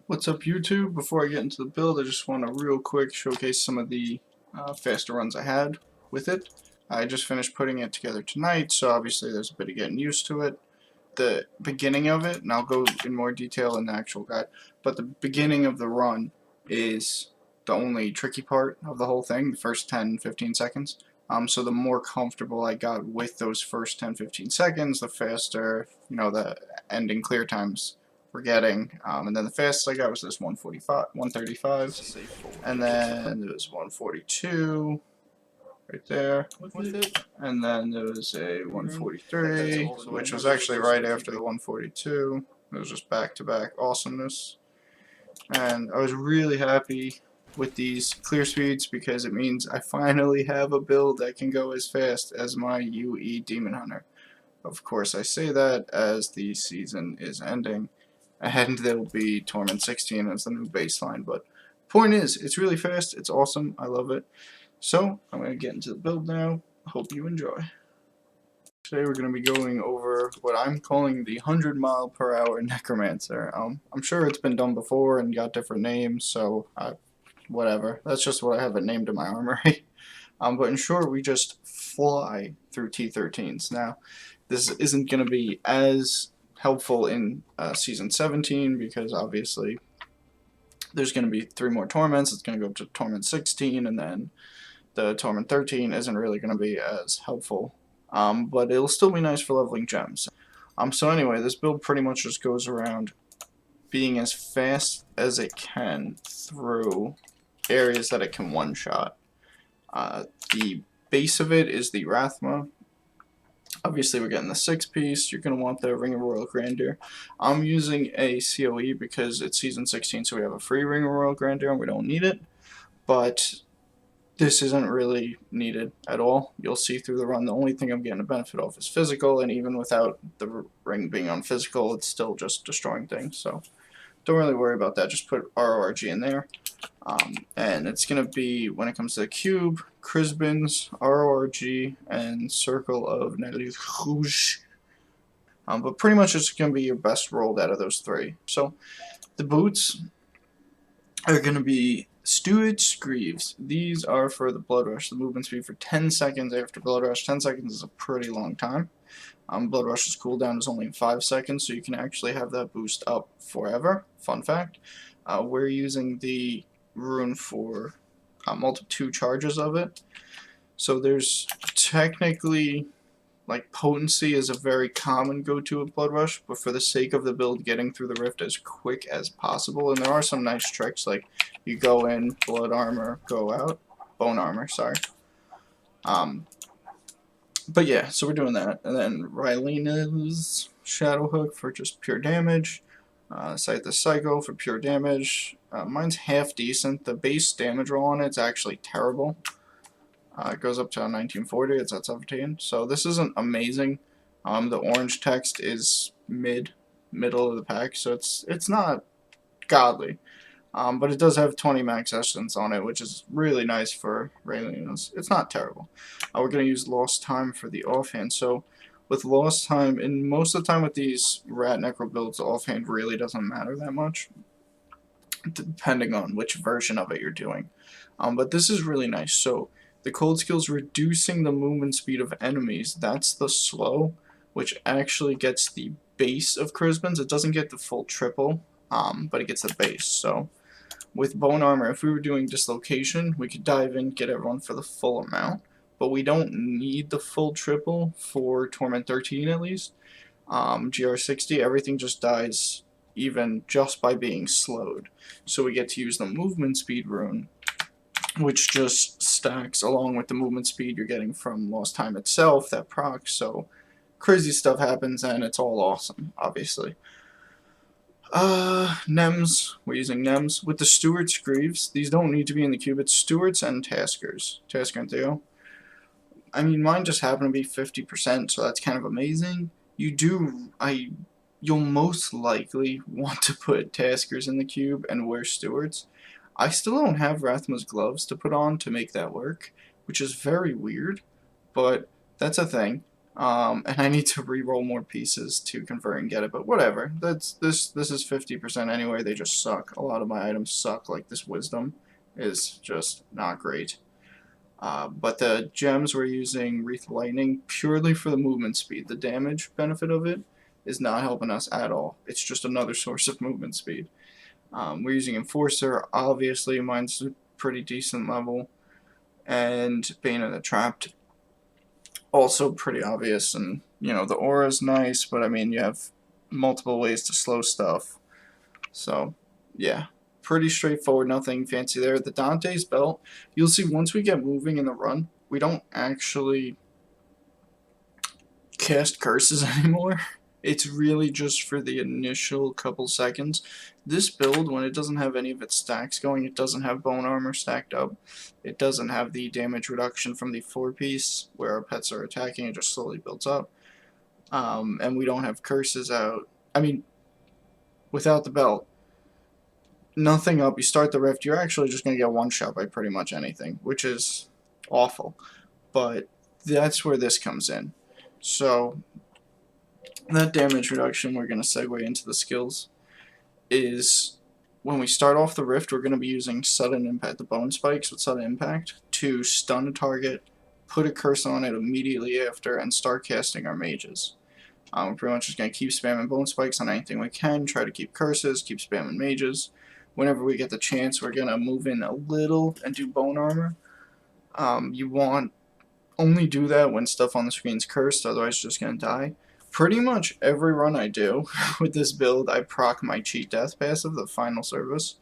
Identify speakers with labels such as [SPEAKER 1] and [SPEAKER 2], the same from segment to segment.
[SPEAKER 1] What's up, YouTube? Before I get into the build, I just want to real quick showcase some of the faster runs I had with it. I just finished putting it together tonight, so obviously there's a bit of getting used to it. The beginning of it, and I'll go in more detail in the actual guide, but the beginning of the run is the only tricky part of the whole thing, the first 10-15 seconds. So the more comfortable I got with those first 10-15 seconds, the faster, the ending clear times we're getting. And then the fastest I got was this 135, and then there was 142 right there, and then there was a 143, which was actually right after the 142. It was just back-to-back awesomeness, and I was really happy with these clear speeds because it means I finally have a build that can go as fast as my UE Demon Hunter. Of course, I say that as the season is ending, and there'll be Torment 16 as the new baseline, but point is, it's really fast, it's awesome, I love it. So, I'm going to get into the build now. Hope you enjoy. Today we're going to be going over what I'm calling the 100-mile-per-hour Necromancer. I'm sure it's been done before and got different names, so whatever. That's just what I have it named in my armory. But in short, we just fly through T13s. Now, this isn't going to be as helpful in Season 17 because obviously there's going to be 3 more Torments. It's going to go up to Torment 16, and then the Torment 13 isn't really going to be as helpful. But it'll still be nice for leveling gems. So anyway, this build pretty much just goes around being as fast as it can through areas that it can one-shot. The base of it is the Rathma. Obviously we're getting the 6-piece, you're going to want the Ring of Royal Grandeur. I'm using a COE because it's Season 16, so we have a free Ring of Royal Grandeur and we don't need it. But this isn't really needed at all. You'll see through the run, the only thing I'm getting a benefit of is physical, and even without the ring being on physical, it's still just destroying things. So don't really worry about that, just put RORG in there. And it's going to be, when it comes to the cube, Crisbin's, RORG, and Circle of Nelly Rouge. But pretty much it's going to be your best rolled out of those 3. So the boots are going to be Steward's Greaves. These are for the Blood Rush, the movement speed for 10 seconds after Blood Rush. 10 seconds is a pretty long time. Blood Rush's cooldown is only 5 seconds, so you can actually have that boost up forever. Fun fact. We're using the rune for 2 charges of it. So there's technically, like, potency is a very common go-to with Blood Rush, but for the sake of the build, getting through the rift as quick as possible. And there are some nice tricks, like you go in, blood armor, go out, bone armor, sorry. But yeah, so we're doing that. And then Rylena's Shadow Hook for just pure damage. Sight the Psycho for pure damage. Mine's half decent. The base damage roll on it's actually terrible. It goes up to 1940. It's at 17. So this isn't amazing. The orange text is middle of the pack, so it's not godly. But it does have 20 max essence on it, which is really nice for Raylena's. It's not terrible. We're going to use Lost Time for the offhand. So with Lost Time, and most of the time with these Rat Necro builds, the offhand really doesn't matter that much, depending on which version of it you're doing. But this is really nice. So the cold skill is reducing the movement speed of enemies. That's the slow, which actually gets the base of Crisbin's. It doesn't get the full triple, but it gets the base. So with bone armor, if we were doing dislocation, we could dive in, get everyone for the full amount, but we don't need the full triple for Torment 13 at least. GR60, everything just dies even just by being slowed. So we get to use the movement speed rune, which just stacks along with the movement speed you're getting from Lost Time itself, that proc. So crazy stuff happens and it's all awesome, obviously. Nems, we're using Nems. With the Steward's Greaves, these don't need to be in the cube, it's Stewards and Taskers. Tasker and Theo. I mean, mine just happened to be 50%, so that's kind of amazing. You'll most likely want to put Taskers in the cube and wear Stewards. I still don't have Rathma's gloves to put on to make that work, which is very weird, but that's a thing. And I need to re-roll more pieces to convert and get it, but whatever. This is 50% anyway. They just suck. A lot of my items suck. Like this wisdom is just not great. But the gems we're using Wreath Lightning purely for the movement speed. The damage benefit of it is not helping us at all. It's just another source of movement speed. We're using Enforcer. Obviously, mine's a pretty decent level. And Bane of the Trapped, also pretty obvious. And, you know, the aura's nice, but I mean, you have multiple ways to slow stuff. So, yeah. Pretty straightforward, nothing fancy there. The Dante's belt, you'll see once we get moving in the run, we don't actually cast curses anymore. It's really just for the initial couple seconds. This build, when it doesn't have any of its stacks going, it doesn't have bone armor stacked up. It doesn't have the damage reduction from the 4-piece, where our pets are attacking, it just slowly builds up. And we don't have curses out. I mean, without the belt, nothing up, you start the rift, you're actually just going to get one-shot by pretty much anything, which is awful. But that's where this comes in. So, that damage reduction, we're going to segue into the skills, is when we start off the rift, we're going to be using sudden impact, the bone spikes with sudden impact, to stun a target, put a curse on it immediately after, and start casting our mages. We're pretty much just going to keep spamming bone spikes on anything we can, try to keep curses, keep spamming mages. Whenever we get the chance, we're going to move in a little and do bone armor. You want only do that when stuff on the screen's cursed, otherwise you're just going to die. Pretty much every run I do with this build, I proc my cheat death passive, the final service,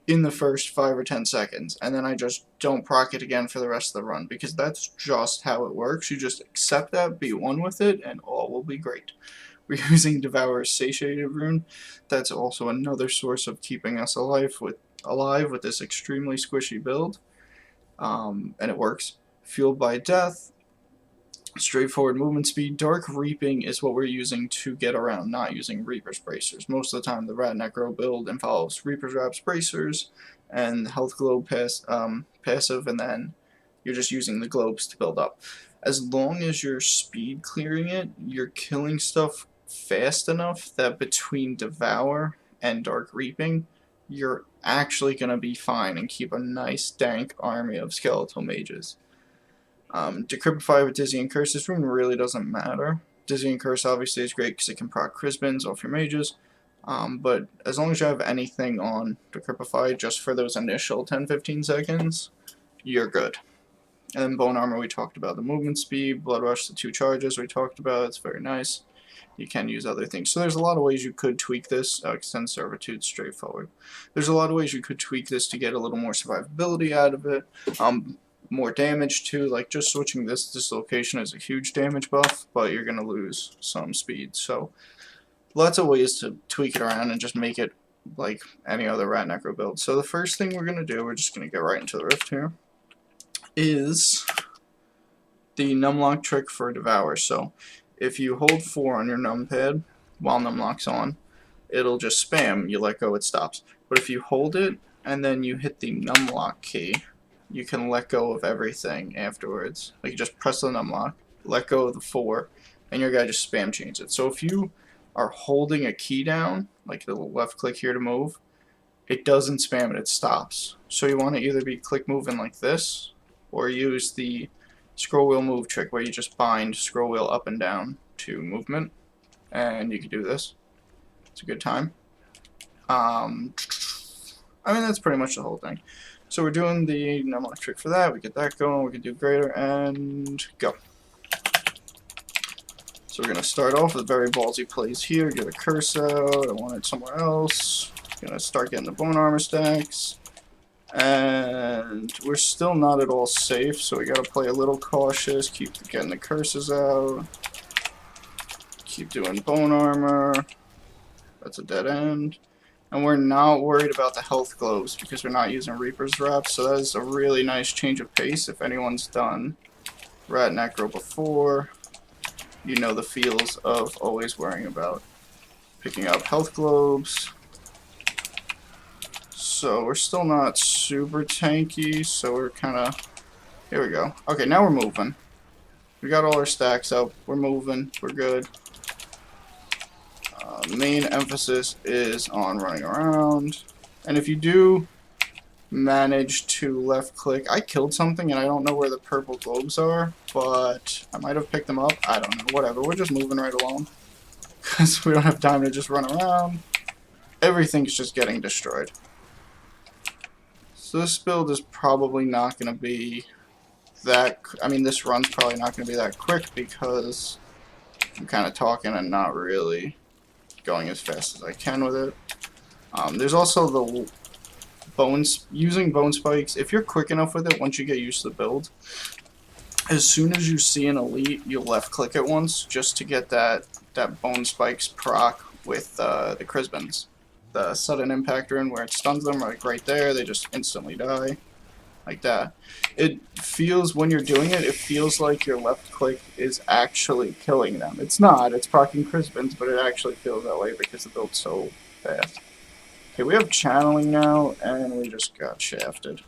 [SPEAKER 1] in the first 5 or 10 seconds, and then I just don't proc it again for the rest of the run, because that's just how it works. You just accept that, be one with it, and all will be great. We're using Devourer's Satiated Rune. That's also another source of keeping us alive with this extremely squishy build. And it works. Fueled by Death, straightforward movement speed. Dark Reaping is what we're using to get around not using Reaper's Bracers. Most of the time the Rat Necro build involves Reaper's Wraps Bracers and Health Globe passive, and then you're just using the globes to build up. As long as you're speed clearing it, you're killing stuff fast enough that between Devour and Dark Reaping, you're actually going to be fine and keep a nice dank army of skeletal mages. Decryptify with Dizzy and Curse. This rune really doesn't matter. Dizzy and Curse obviously is great because it can proc Crispins off your mages. But as long as you have anything on Decryptify just for those initial 10-15 seconds, you're good. And then Bone Armor, we talked about the movement speed. Blood Rush, the 2 charges we talked about. It's very nice. You can use other things. So there's a lot of ways you could tweak this. Extend Servitude, straightforward. There's a lot of ways you could tweak this to get a little more survivability out of it. More damage too, like just switching this dislocation is a huge damage buff, but you're going to lose some speed. So lots of ways to tweak it around and just make it like any other Rat Necro build. So the first thing we're going to do, we're just going to get right into the rift here, is the numlock trick for Devour. So if you hold 4 on your numpad while numlock's on, it'll just spam. You let go, it stops. But if you hold it and then you hit the numlock key, you can let go of everything afterwards. Like you just press the numlock, let go of the 4, and your guy just spam changes it. So if you are holding a key down, like the left click here to move, it doesn't spam it, it stops. So you want to either be click moving like this, or use the scroll wheel move trick where you just bind scroll wheel up and down to movement, and you can do this. It's a good time. I mean, that's pretty much the whole thing. So we're doing the numlock trick for that. We get that going. We can do greater and go. So we're going to start off with very ballsy plays here. Get a curse out. I want it somewhere else. Going to start getting the bone armor stacks. And we're still not at all safe, so we got to play a little cautious. Keep getting the curses out. Keep doing bone armor. That's a dead end. And we're not worried about the health globes because we're not using Reaper's Wraps, so that is a really nice change of pace. If anyone's done Rat Necro before, you know the feels of always worrying about picking up health globes. So we're still not super tanky, so we're kind of... Here we go. Okay, now we're moving. We got all our stacks up. We're moving. We're good. Main emphasis is on running around. And if you do manage to left click, I killed something and I don't know where the purple globes are, but I might have picked them up. I don't know. Whatever. We're just moving right along because we don't have time to just run around. Everything's just getting destroyed. So this build is probably not going to be that, I mean, this run's probably not going to be that quick because I'm kind of talking and not really going as fast as I can with it. There's also the using bone spikes. If you're quick enough with it, once you get used to the build, as soon as you see an elite, you'll left click it once just to get that bone spikes proc with the Crisbins. The sudden impact rune where it stuns them like right there, they just instantly die. Like that. It feels, when you're doing it, it feels like your left click is actually killing them. It's not, it's proccing Crisbins, but it actually feels that way because the build's so fast. Okay, we have channeling now, and we just got shafted.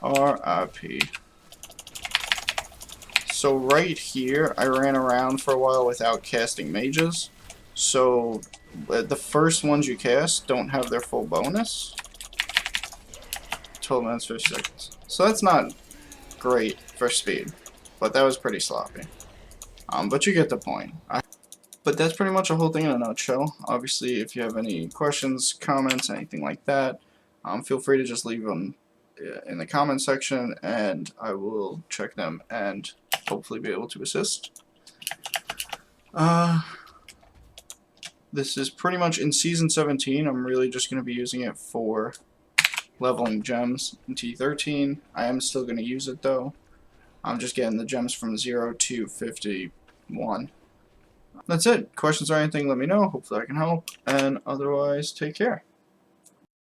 [SPEAKER 1] R.I.P. So right here, I ran around for a while without casting mages. So the first ones you cast don't have their full bonus. 12 minutes, 50 seconds. So that's not great for speed, but that was pretty sloppy. But you get the point. But that's pretty much the whole thing in a nutshell. Obviously, if you have any questions, comments, anything like that, feel free to just leave them in the comment section, and I will check them and hopefully be able to assist. This is pretty much in Season 17. I'm really just going to be using it for leveling gems in T13. I am still going to use it though. I'm just getting the gems from 0 to 51. That's it. Questions or anything, let me know. Hopefully I can help. And otherwise, take care.